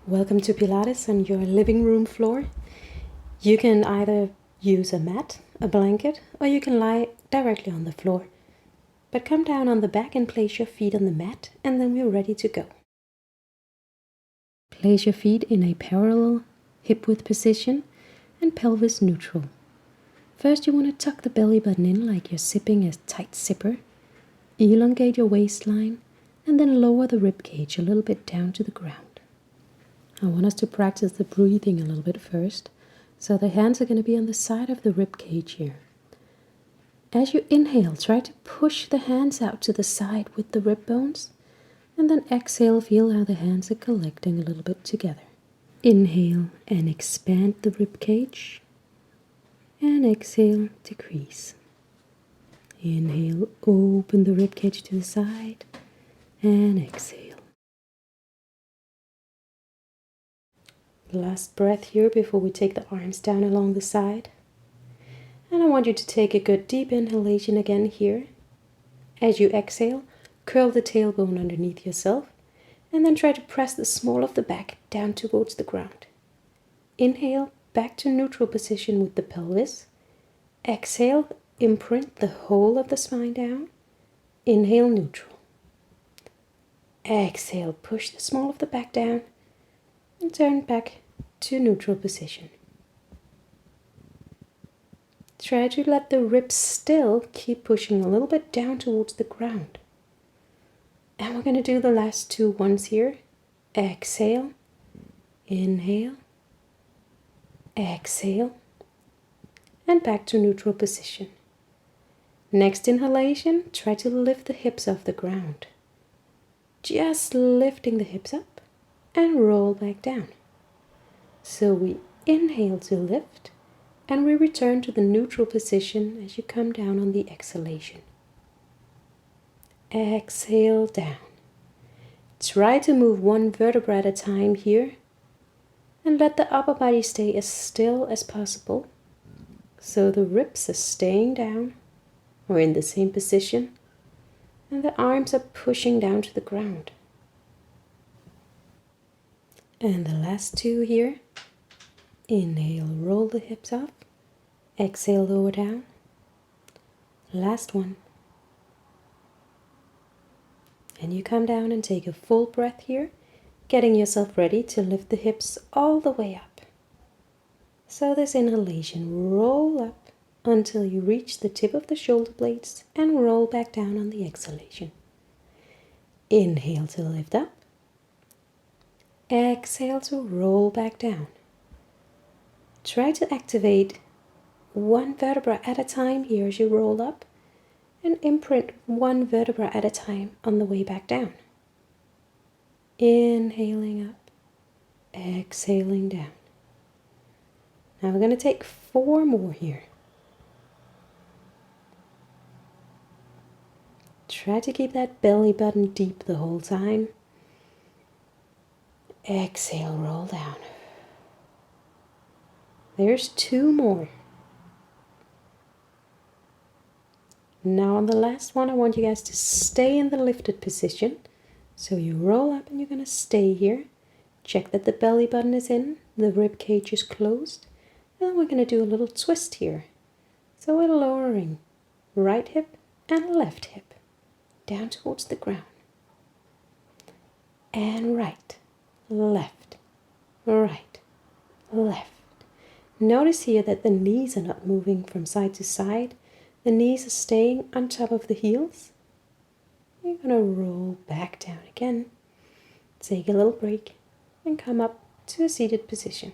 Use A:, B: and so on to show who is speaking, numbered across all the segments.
A: Welcome to Pilates on your living room floor. You can either use a mat, a blanket, or you can lie directly on the floor. But come down on the back and place your feet on the mat, and then we're ready to go. Place your feet in a parallel hip-width position and pelvis neutral. First, you want to tuck the belly button in like you're sipping a tight zipper. Elongate your waistline, and then lower the rib cage a little bit down to the ground. I want us to practice the breathing a little bit first. So the hands are going to be on the side of the rib cage here. As you inhale, try to push the hands out to the side with the rib bones. And then exhale, feel how the hands are collecting a little bit together. Inhale and expand the rib cage. And exhale, decrease. Inhale, open the rib cage to the side. And exhale. Last breath here before we take the arms down along the side. And I want you to take a good deep inhalation again here. As you exhale, curl the tailbone underneath yourself and then try to press the small of the back down towards the ground. Inhale, back to neutral position with the pelvis. Exhale, imprint the whole of the spine down. Inhale, neutral. Exhale, push the small of the back down and turn back to neutral position. Try to let the ribs still keep pushing a little bit down towards the ground. And we're going to do the last two ones here. Exhale, inhale, exhale, and back to neutral position. Next inhalation, try to lift the hips off the ground. Just lifting the hips up and roll back down. So we inhale to lift, and we return to the neutral position as you come down on the exhalation. Exhale down. Try to move one vertebra at a time here, and let the upper body stay as still as possible. So the ribs are staying down or in the same position, and the arms are pushing down to the ground. And the last two here. Inhale, roll the hips up. Exhale, lower down. Last one. And you come down and take a full breath here, getting yourself ready to lift the hips all the way up. So this inhalation, roll up until you reach the tip of the shoulder blades and roll back down on the exhalation. Inhale to lift up. Exhale to roll back down. Try to activate one vertebra at a time here as you roll up, and imprint one vertebra at a time on the way back down. Inhaling up, exhaling down. Now we're going to take 4 more here. Try to keep that belly button deep the whole time. Exhale, roll down. There's 2 more. Now on the last one, I want you guys to stay in the lifted position. So you roll up and you're going to stay here. Check that the belly button is in, the rib cage is closed. And then we're going to do a little twist here. So we're lowering right hip and left hip down towards the ground. And right, left, right, left. Notice here that the knees are not moving from side to side. The knees are staying on top of the heels. You're going to roll back down again. Take a little break and come up to a seated position.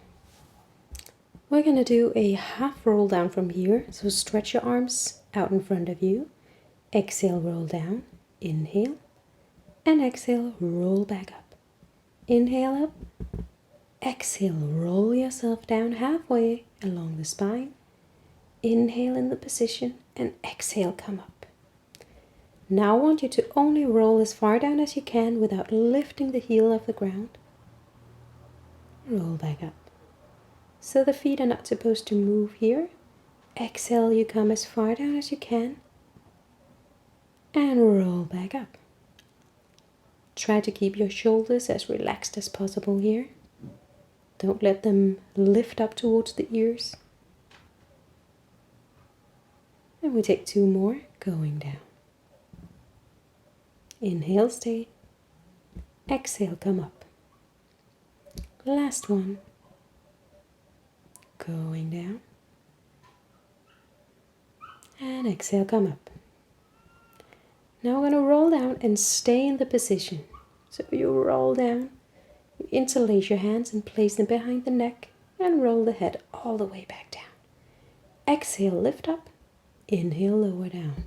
A: We're going to do a half roll down from here. So stretch your arms out in front of you. Exhale, roll down. Inhale. And exhale, roll back up. Inhale up. Exhale, roll yourself down halfway along the spine. Inhale in the position and exhale, come up. Now I want you to only roll as far down as you can without lifting the heel off the ground. Roll back up. So the feet are not supposed to move here. Exhale, you come as far down as you can. And roll back up. Try to keep your shoulders as relaxed as possible here. Don't let them lift up towards the ears. And we take 2 more, going down. Inhale, stay. Exhale, come up. Last one. Going down. And exhale, come up. Now we're going to roll down and stay in the position. So you roll down, you interlace your hands and place them behind the neck and roll the head all the way back down. Exhale, lift up. Inhale, lower down.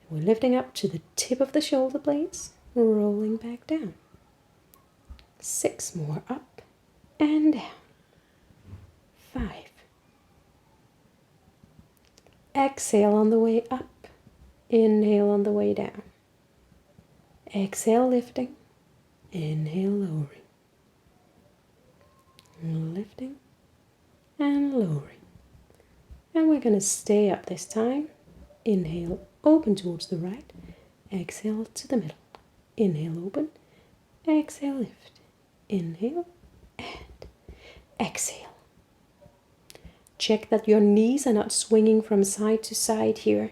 A: We're lifting up to the tip of the shoulder blades, rolling back down. 6 more, up and down. 5. Exhale on the way up. Inhale on the way down. Exhale, lifting. Inhale, lowering. Lifting and lowering. And we're going to stay up this time. Inhale, open towards the right. Exhale to the middle. Inhale, open. Exhale, lift. Inhale and exhale. Check that your knees are not swinging from side to side here.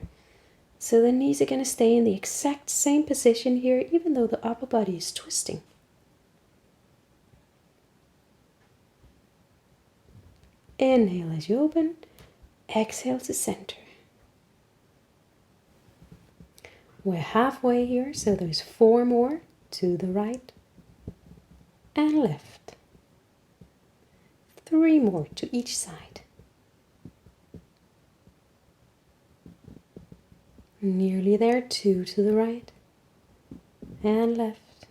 A: So the knees are going to stay in the exact same position here, even though the upper body is twisting. Inhale as you open. Exhale to center. We're halfway here, so there's 4 more to the right and left. 3 more to each side. Nearly there, 2 to the right and left.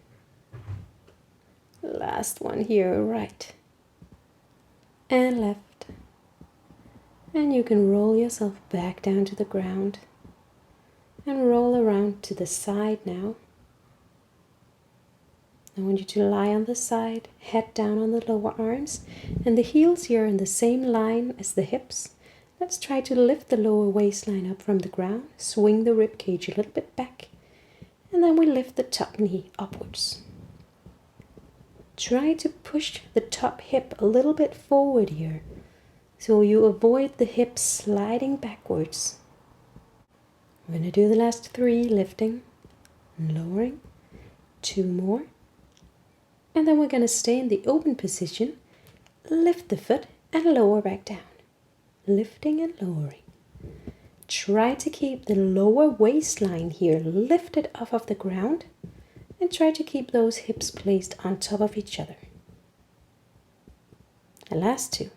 A: Last one here, right and left. And you can roll yourself back down to the ground and roll around to the side now. I want you to lie on the side, head down on the lower arms, and the heels here in the same line as the hips. Let's try to lift the lower waistline up from the ground, swing the rib cage a little bit back, and then we lift the top knee upwards. Try to push the top hip a little bit forward here, so you avoid the hips sliding backwards. We're going to do the last 3, lifting and lowering. 2 more. And then we're going to stay in the open position, lift the foot and lower back down. Lifting and lowering. Try to keep the lower waistline here lifted off of the ground and try to keep those hips placed on top of each other. The last 2.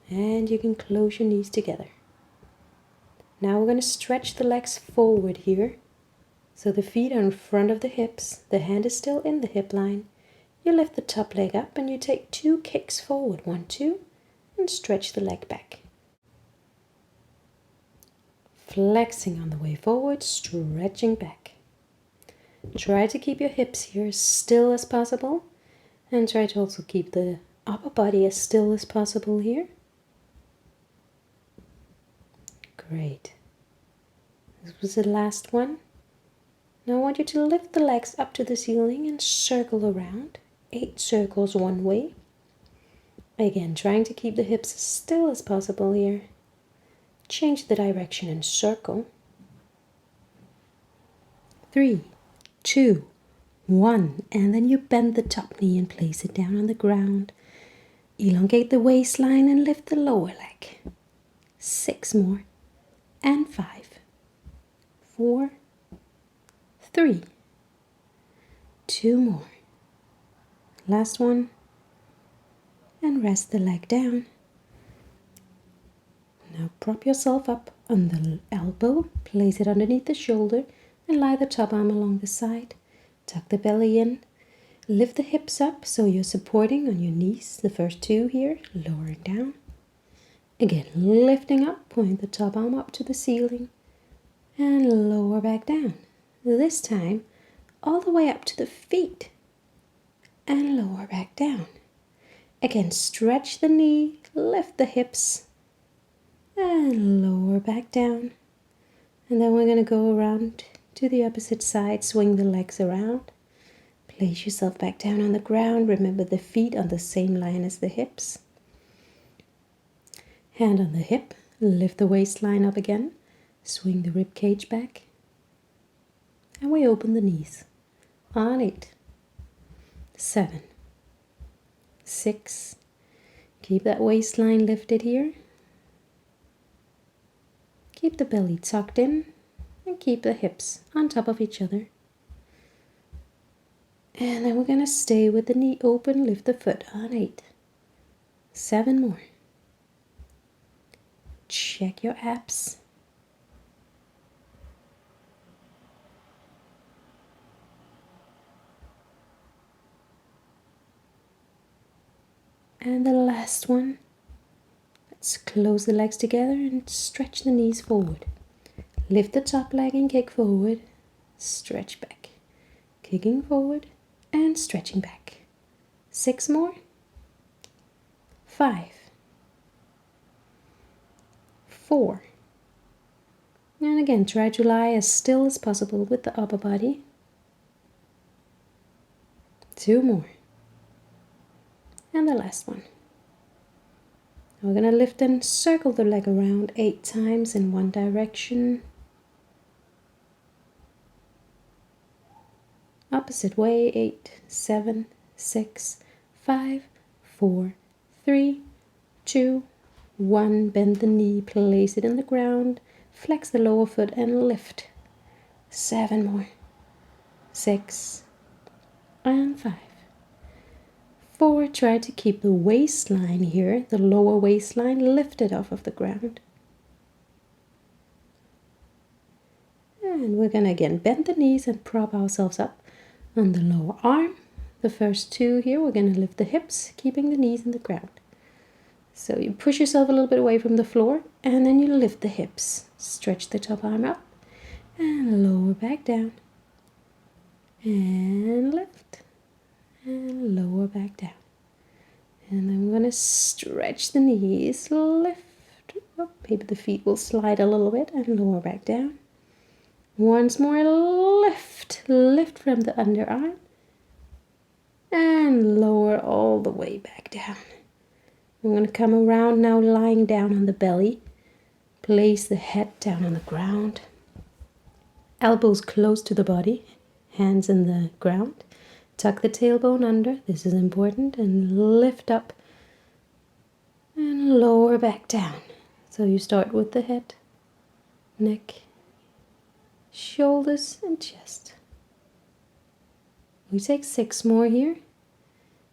A: And you can close your knees together. Now we're going to stretch the legs forward here. So the feet are in front of the hips. The hand is still in the hip line. You lift the top leg up and you take 2 kicks forward. 1, 2. And stretch the leg back. Flexing on the way forward, stretching back. Try to keep your hips here as still as possible. And try to also keep the upper body as still as possible here. Great. This was the last one. Now I want you to lift the legs up to the ceiling and circle around. 8 circles one way. Again, trying to keep the hips as still as possible here. Change the direction and circle. 3, 2, 1. And then you bend the top knee and place it down on the ground. Elongate the waistline and lift the lower leg. 6 more. And 5, 4, 3, 2 more. Last one. And rest the leg down. Now prop yourself up on the elbow, place it underneath the shoulder and lie the top arm along the side. Tuck the belly in. Lift the hips up so you're supporting on your knees, the first 2 here, lowering down. Again, lifting up, point the top arm up to the ceiling and lower back down. This time, all the way up to the feet and lower back down. Again, stretch the knee, lift the hips and lower back down. And then we're going to go around to the opposite side, swing the legs around. Place yourself back down on the ground. Remember the feet on the same line as the hips. Hand on the hip. Lift the waistline up again. Swing the rib cage back. And we open the knees. On 8, 7, 6. Keep that waistline lifted here. Keep the belly tucked in. And keep the hips on top of each other. And then we're going to stay with the knee open. Lift the foot on 8. 7 more. Check your abs. And the last one. Let's close the legs together and stretch the knees forward. Lift the top leg and kick forward. Stretch back. Kicking forward and stretching back. 6 more. 5. 4. And again, try to lie as still as possible with the upper body. 2 more. And the last one. We're going to lift and circle the leg around 8 times in one direction. Opposite way, 8, 7, 6, 5, 4, 3, 2, 1. Bend the knee, place it in the ground, flex the lower foot and lift. 7 more. 6 and 5. 4. Try to keep the waistline here, the lower waistline, lifted off of the ground. And we're going to again bend the knees and prop ourselves up on the lower arm. The first 2 here, we're going to lift the hips, keeping the knees in the ground. So you push yourself a little bit away from the floor, and then you lift the hips. Stretch the top arm up, and lower back down. And lift, and lower back down. And then we're going to stretch the knees, lift. Oh, maybe the feet will slide a little bit, and lower back down. Once more, lift from the underarm and lower all the way back down. I'm going to come around now, lying down on the belly. Place the head down on the ground. Elbows close to the body, hands in the ground. Tuck the tailbone under, this is important, and lift up and lower back down. So you start with the head, neck, shoulders and chest. We take 6 more here.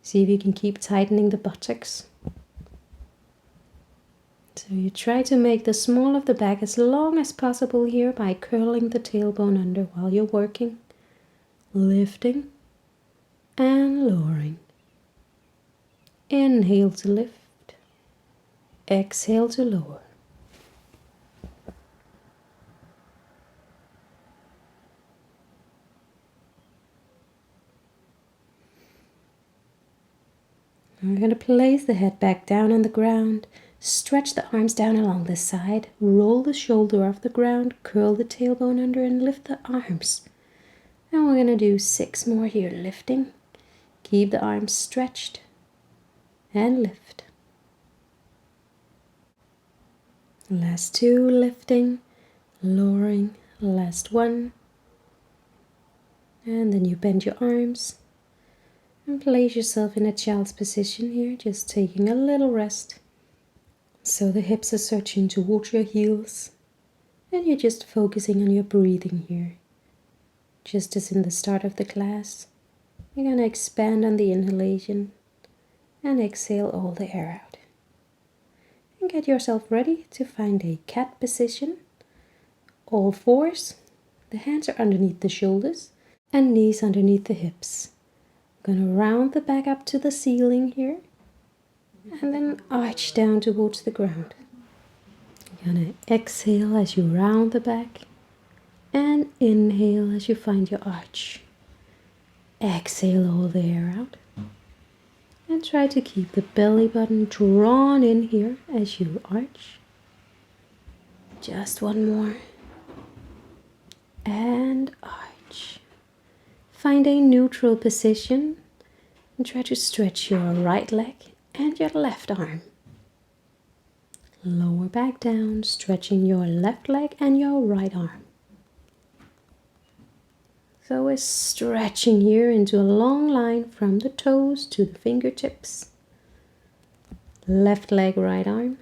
A: See if you can keep tightening the buttocks. So you try to make the small of the back as long as possible here by curling the tailbone under while you're working. Lifting and lowering. Inhale to lift. Exhale to lower. We're going to place the head back down on the ground, stretch the arms down along the side, roll the shoulder off the ground, curl the tailbone under and lift the arms. And we're going to do 6 more here, lifting. Keep the arms stretched and lift. Last 2, lifting, lowering, last 1. And then you bend your arms. And place yourself in a child's position here, just taking a little rest. So the hips are searching towards your heels. And you're just focusing on your breathing here. Just as in the start of the class, you're going to expand on the inhalation and exhale all the air out. And get yourself ready to find a cat position. All 4s, the hands are underneath the shoulders and knees underneath the hips. Going to round the back up to the ceiling here and then arch down towards the ground. You're going to exhale as you round the back and inhale as you find your arch. Exhale all the air out and try to keep the belly button drawn in here as you arch. Just 1 more and arch. Find a neutral position and try to stretch your right leg and your left arm. Lower back down, stretching your left leg and your right arm. So we're stretching here into a long line from the toes to the fingertips. Left leg, right arm.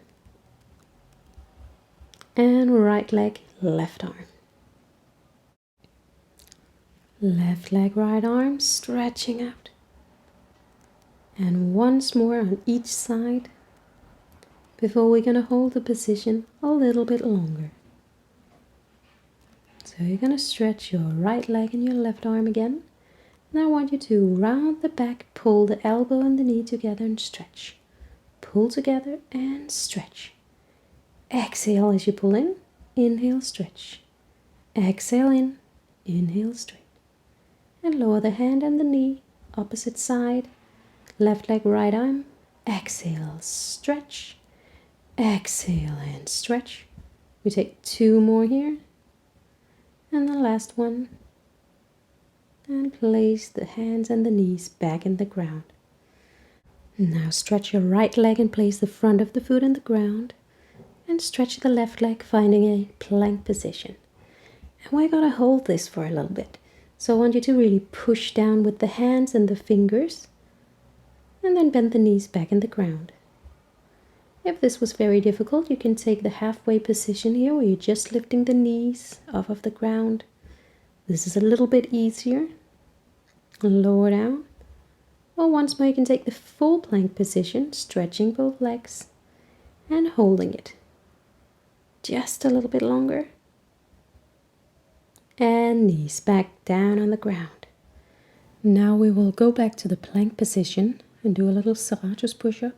A: And right leg, left arm. Left leg, right arm, stretching out. And once more on each side before we're going to hold the position a little bit longer. So you're going to stretch your right leg and your left arm again. And I want you to round the back, pull the elbow and the knee together and stretch. Pull together and stretch. Exhale as you pull in. Inhale, stretch. Exhale in. Inhale, straight. And lower the hand and the knee. Opposite side. Left leg, right arm. Exhale, stretch. Exhale and stretch. We take 2 more here. And the last one. And place the hands and the knees back in the ground. Now stretch your right leg and place the front of the foot in the ground. And stretch the left leg, finding a plank position. And we're going to hold this for a little bit. So I want you to really push down with the hands and the fingers. And then bend the knees back in the ground. If this was very difficult, you can take the halfway position here where you're just lifting the knees off of the ground. This is a little bit easier. Lower down. Or once more you can take the full plank position, stretching both legs and holding it. Just a little bit longer. And knees back down on the ground. Now we will go back to the plank position and do a little serratus push-up.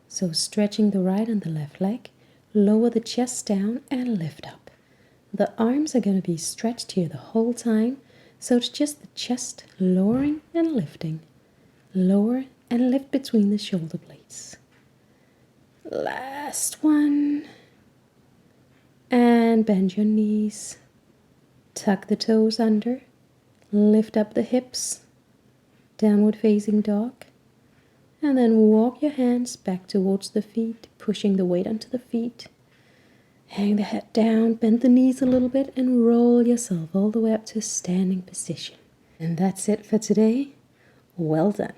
A: So stretching the right and the left leg, lower the chest down and lift up. The arms are going to be stretched here the whole time, so it's just the chest lowering and lifting. Lower and lift between the shoulder blades. Last one. And bend your knees. Tuck the toes under. Lift up the hips. Downward facing dog. And then walk your hands back towards the feet, pushing the weight onto the feet. Hang the head down, bend the knees a little bit, and roll yourself all the way up to a standing position. And that's it for today. Well done.